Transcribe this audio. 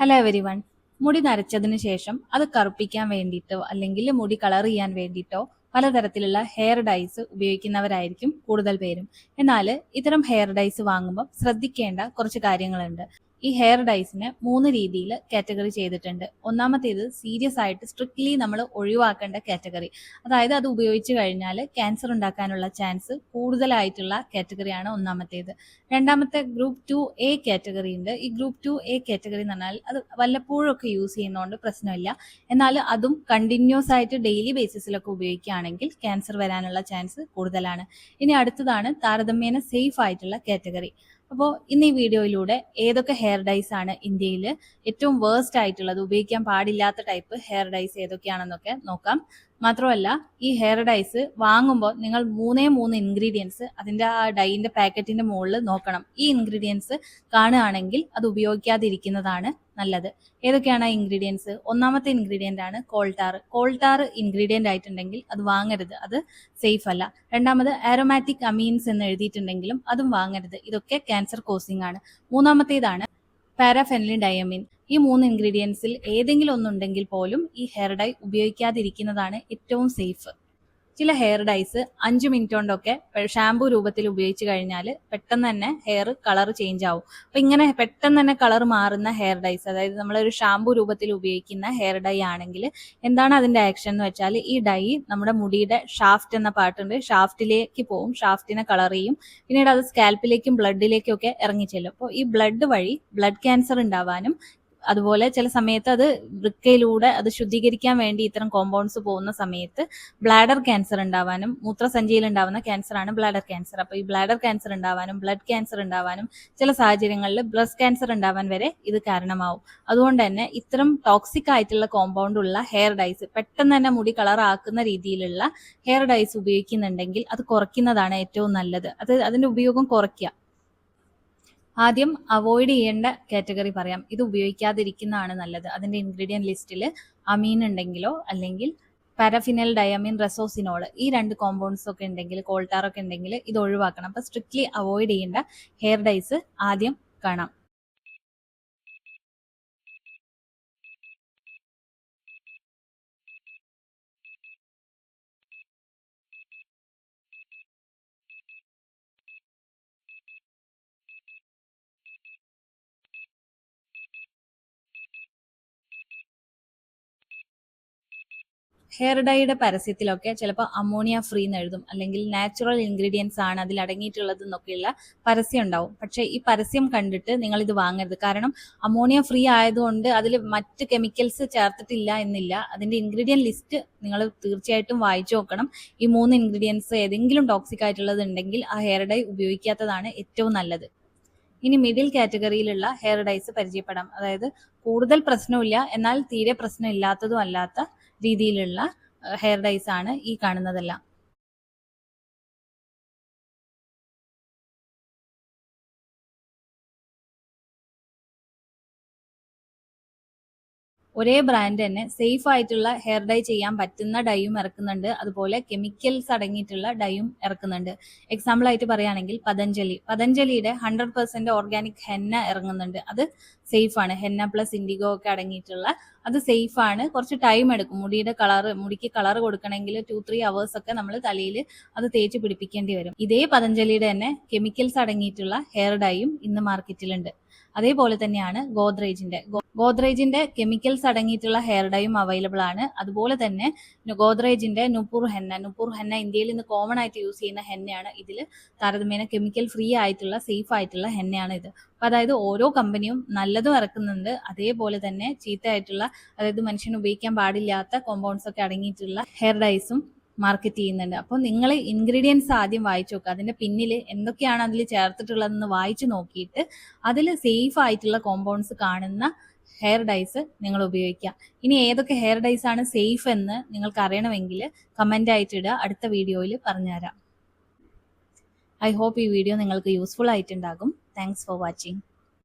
Hello everyone. മുടി നരച്ചതിന് ശേഷം അത് കറുപ്പിക്കാൻ വേണ്ടിയിട്ടോ അല്ലെങ്കിൽ മുടി കളർ ചെയ്യാൻ വേണ്ടിയിട്ടോ പലതരത്തിലുള്ള ഹെയർ ഡൈസ് ഉപയോഗിക്കുന്നവരായിരിക്കും കൂടുതൽ പേരും. എന്നാൽ ഇത്തരം ഹെയർ ഡൈസ് വാങ്ങുമ്പോൾ ശ്രദ്ധിക്കേണ്ട കുറച്ച് കാര്യങ്ങളുണ്ട്. ഈ ഹെയർ ഡൈസിനെ 3 രീതിയിൽ കാറ്റഗറി ചെയ്തിട്ടുണ്ട്. ഒന്നാമത്തേത് സീരിയസ് ആയിട്ട് സ്ട്രിക്ട്ലി നമ്മൾ ഒഴിവാക്കേണ്ട കാറ്റഗറി, അതായത് അത് ഉപയോഗിച്ച് കഴിഞ്ഞാൽ ക്യാൻസർ ഉണ്ടാക്കാനുള്ള ചാൻസ് കൂടുതലായിട്ടുള്ള കാറ്റഗറിയാണ് ഒന്നാമത്തേത്. രണ്ടാമത്തെ ഗ്രൂപ്പ് 2A കാറ്റഗറി ഉണ്ട്. ഈ ഗ്രൂപ്പ് 2A കാറ്റഗറി എന്ന് പറഞ്ഞാൽ അത് വല്ലപ്പോഴും ഒക്കെ യൂസ് ചെയ്യുന്നതുകൊണ്ട് പ്രശ്നമില്ല. എന്നാൽ അതും കണ്ടിന്യൂസ് ആയിട്ട് ഡെയിലി ബേസിസിലൊക്കെ ഉപയോഗിക്കുകയാണെങ്കിൽ ക്യാൻസർ വരാനുള്ള ചാൻസ് കൂടുതലാണ്. ഇനി അടുത്തതാണ് താരതമ്യേന സേഫ് ആയിട്ടുള്ള കാറ്റഗറി. അപ്പോൾ ഇന്ന് ഈ വീഡിയോയിലൂടെ ഏതൊക്കെ ഹെയർ ഡൈസ് ആണ് ഇന്ത്യയിൽ ഏറ്റവും വേഴ്സ്റ്റ് ആയിട്ടുള്ളത്, ഉപയോഗിക്കാൻ പാടില്ലാത്ത ടൈപ്പ് ഹെയർ ഡൈസ് ഏതൊക്കെയാണെന്നൊക്കെ നോക്കാം. മാത്രമല്ല ഈ ഹെയർ ഡൈസ് വാങ്ങുമ്പോൾ നിങ്ങൾ 3 ഇൻഗ്രീഡിയൻസ് അതിൻ്റെ ആ ഡൈൻ്റെ പാക്കറ്റിൻ്റെ മുകളിൽ നോക്കണം. ഈ ഇൻഗ്രീഡിയൻസ് കാണുകയാണെങ്കിൽ അത് ഉപയോഗിക്കാതിരിക്കുന്നതാണ് നല്ലത്. ഏതൊക്കെയാണ് ആ ഇൻഗ്രീഡിയൻസ്? ഒന്നാമത്തെ ഇൻഗ്രീഡിയൻ്റ് ആണ് കോൾട്ടാർ. കോൾട്ടാർ ഇൻഗ്രീഡിയൻ്റ് ആയിട്ടുണ്ടെങ്കിൽ അത് വാങ്ങരുത്, അത് സേഫ് അല്ല. രണ്ടാമത് ആരോമാറ്റിക് അമീൻസ് എന്ന് എഴുതിയിട്ടുണ്ടെങ്കിലും അതും വാങ്ങരുത്, ഇതൊക്കെ ക്യാൻസർ കോസിംഗ് ആണ്. മൂന്നാമത്തേതാണ് പാരാഫെനിലിൻ ഡയമീൻ. ഈ 3 ഇൻഗ്രീഡിയൻസിൽ ഏതെങ്കിലും ഒന്നുണ്ടെങ്കിൽ പോലും ഈ ഹെയർ ഡൈ ഉപയോഗിക്കാതിരിക്കുന്നതാണ് ഏറ്റവും സേഫ്. ചില ഹെയർ ഡൈസ് 5 മിനിറ്റ് കൊണ്ടൊക്കെ ഷാമ്പു രൂപത്തിൽ ഉപയോഗിച്ച് കഴിഞ്ഞാൽ പെട്ടെന്ന് തന്നെ ഹെയർ കളർ ചേഞ്ച് ആവും. അപ്പം ഇങ്ങനെ പെട്ടെന്ന് തന്നെ കളർ മാറുന്ന ഹെയർ ഡൈസ്, അതായത് നമ്മളൊരു ഷാമ്പു രൂപത്തിൽ ഉപയോഗിക്കുന്ന ഹെയർ ഡൈ ആണെങ്കിൽ എന്താണ് അതിൻ്റെ ആക്ഷൻ എന്ന് വെച്ചാൽ ഈ ഡൈ നമ്മുടെ മുടിയുടെ ഷാഫ്റ്റ് എന്ന പാർട്ടുണ്ട്, ഷാഫ്റ്റിലേക്ക് പോവും, ഷാഫ്റ്റിനെ കളർ ചെയ്യും, പിന്നീട് അത് സ്കാൽപ്പിലേക്കും ബ്ലഡിലേക്കും ഒക്കെ ഇറങ്ങിച്ചെല്ലും. അപ്പോൾ ഈ ബ്ലഡ് വഴി ബ്ലഡ് ക്യാൻസർ ഉണ്ടാവാനും അതുപോലെ ചില സമയത്ത് അത് വൃക്കയിലൂടെ അത് ശുദ്ധീകരിക്കാൻ വേണ്ടി ഇത്തരം കോമ്പൗണ്ട്സ് പോകുന്ന സമയത്ത് ബ്ലാഡർ ക്യാൻസർ ഉണ്ടാവാനും, മൂത്രസഞ്ചിയിൽ ഉണ്ടാവുന്ന ക്യാൻസറാണ് ബ്ലാഡർ ക്യാൻസർ. അപ്പോൾ ഈ ബ്ലാഡർ ക്യാൻസർ ഉണ്ടാവാനും ബ്ലഡ് ക്യാൻസർ ഉണ്ടാവാനും ചില സാഹചര്യങ്ങളിൽ ബ്രസ്റ്റ് ക്യാൻസർ ഉണ്ടാവാൻ വരെ ഇത് കാരണമാവും. അതുകൊണ്ട് തന്നെ ഇത്തരം ടോക്സിക് ആയിട്ടുള്ള കോമ്പൗണ്ട് ഉള്ള ഹെയർ ഡൈസ്, പെട്ടെന്ന് തന്നെ മുടി കളർ ആക്കുന്ന രീതിയിലുള്ള ഹെയർ ഡൈസ് ഉപയോഗിക്കുന്നുണ്ടെങ്കിൽ അത് കുറയ്ക്കുന്നതാണ് ഏറ്റവും നല്ലത്. അതിന്റെ ഉപയോഗം കുറയ്ക്കുക. ആദ്യം അവോയ്ഡ് ചെയ്യേണ്ട കാറ്റഗറി പറയാം. ഇത് ഉപയോഗിക്കാതിരിക്കുന്നതാണ് നല്ലത്. അതിന്റെ ഇൻഗ്രീഡിയൻറ്റ് ലിസ്റ്റിൽ അമീൻ ഉണ്ടെങ്കിലോ അല്ലെങ്കിൽ പാരാഫിനൽ ഡയമീൻ റെസോസിനോൾ, ഈ 2 കോമ്പൗണ്ട്സ് ഒക്കെ ഉണ്ടെങ്കിൽ, കോൾട്ടാർ ഒക്കെ ഉണ്ടെങ്കിൽ ഇത് ഒഴിവാക്കണം. അപ്പോൾ സ്ട്രിക്ട്ലി അവോയ്ഡ് ചെയ്യേണ്ട ഹെയർ ഡൈസ് ആദ്യം കാണാം. ഹെയർ ഡൈയുടെ പരസ്യത്തിലൊക്കെ ചിലപ്പോൾ അമോണിയ ഫ്രീ എന്ന് എഴുതും, അല്ലെങ്കിൽ നാച്ചുറൽ ഇൻഗ്രീഡിയൻസ് ആണ് അതിൽ അടങ്ങിയിട്ടുള്ളത് എന്നൊക്കെയുള്ള പരസ്യം ഉണ്ടാവും. പക്ഷേ ഈ പരസ്യം കണ്ടിട്ട് നിങ്ങൾ ഇത് വാങ്ങരുത്. കാരണം അമോണിയ ഫ്രീ ആയതുകൊണ്ട് അതിൽ മറ്റ് കെമിക്കൽസ് ചേർത്തിട്ടില്ല എന്നില്ല. അതിൻ്റെ ഇൻഗ്രീഡിയൻറ്റ് ലിസ്റ്റ് നിങ്ങൾ തീർച്ചയായിട്ടും വായിച്ചു നോക്കണം. ഈ 3 ഇൻഗ്രീഡിയൻസ് ഏതെങ്കിലും ടോക്സിക് ആയിട്ടുള്ളത് ഉണ്ടെങ്കിൽ ആ ഹെയർ ഡൈ ഉപയോഗിക്കാത്തതാണ് ഏറ്റവും നല്ലത്. ഇനി മിഡിൽ കാറ്റഗറിയിലുള്ള ഹെയർ ഡൈസ് പരിചയപ്പെടാം. അതായത് കൂടുതൽ പ്രശ്നമില്ല എന്നാൽ തീരെ പ്രശ്നമില്ലാത്തതും അല്ലാത്ത രീതിയിലുള്ള ഹെയർ ഡൈസ് ആണ് ഈ കാണുന്നതെല്ലാം. ഒരേ ബ്രാൻഡ് തന്നെ സേഫ് ആയിട്ടുള്ള ഹെയർ ഡൈ ചെയ്യാൻ പറ്റുന്ന ഡൈയും ഇറക്കുന്നുണ്ട്, അതുപോലെ കെമിക്കൽസ് അടങ്ങിയിട്ടുള്ള ഡൈയും ഇറക്കുന്നുണ്ട്. എക്സാമ്പിൾ ആയിട്ട് പറയുകയാണെങ്കിൽ പതഞ്ജലിയുടെ 100% ഓർഗാനിക് ഹെന്ന ഇറങ്ങുന്നുണ്ട്. അത് സേഫ് ആണ്. ഹെന്ന പ്ലസ് ഇൻഡിഗോ ഒക്കെ അടങ്ങിയിട്ടുള്ള അത് സേഫ് ആണ്. കുറച്ച് ടൈം എടുക്കും. മുടിക്ക് കളർ കൊടുക്കണമെങ്കിൽ 2-3 hours ഒക്കെ നമ്മൾ തലയിൽ അത് തേച്ച് പിടിപ്പിക്കേണ്ടി വരും. ഇതേ പതഞ്ജലിയുടെ തന്നെ കെമിക്കൽസ് അടങ്ങിയിട്ടുള്ള ഹെയർ ഡൈയും ഇന്ന് മാർക്കറ്റിലുണ്ട്. അതേപോലെ തന്നെയാണ് ഗോദ്രേജിന്റെ കെമിക്കൽസ് അടങ്ങിയിട്ടുള്ള ഹെയർ ഡൈയും അവൈലബിൾ ആണ്. അതുപോലെ തന്നെ ഗോദ്രേജിന്റെ നുപുർ ഹെന്ന ഇന്ത്യയിൽ ഇന്ന് കോമൺ ആയിട്ട് യൂസ് ചെയ്യുന്ന ഹെന്നയാണ്. ഇതിൽ താരതമ്യേന കെമിക്കൽ ഫ്രീ ആയിട്ടുള്ള സേഫ് ആയിട്ടുള്ള ഹെന്നയാണ് ഇത്. അപ്പൊ അതായത് ഓരോ കമ്പനിയും നല്ലതും ഇറക്കുന്നുണ്ട്, അതേപോലെ തന്നെ ചീത്തയായിട്ടുള്ള, അതായത് മനുഷ്യന് ഉപയോഗിക്കാൻ പാടില്ലാത്ത കോമ്പൗണ്ട്സ് ഒക്കെ അടങ്ങിയിട്ടുള്ള ഹെയർ ഡൈസും മാർക്കറ്റ് ചെയ്യുന്നുണ്ട്. അപ്പോൾ നിങ്ങൾ ഇൻഗ്രീഡിയൻസ് ആദ്യം വായിച്ചു നോക്കുക. അതിന്റെ പിന്നിൽ എന്തൊക്കെയാണ് അതിൽ ചേർത്തിട്ടുള്ളതെന്ന് വായിച്ചു നോക്കിയിട്ട് അതിൽ സേഫ് ആയിട്ടുള്ള കോമ്പൗണ്ട്സ് കാണുന്ന ഹെയർ ഡൈസ് നിങ്ങൾ ഉപയോഗിക്കുക. ഇനി ഏതൊക്കെ ഹെയർ ഡൈസ് ആണ് സേഫ് എന്ന് നിങ്ങൾക്ക് അറിയണമെങ്കിൽ കമന്റ് ആയിട്ട് ഇടുക, അടുത്ത വീഡിയോയിൽ പറഞ്ഞുതരാം. ഐ ഹോപ്പ് ഈ വീഡിയോ നിങ്ങൾക്ക് യൂസ്ഫുൾ ആയിട്ടുണ്ടാകും. Thanks for watching.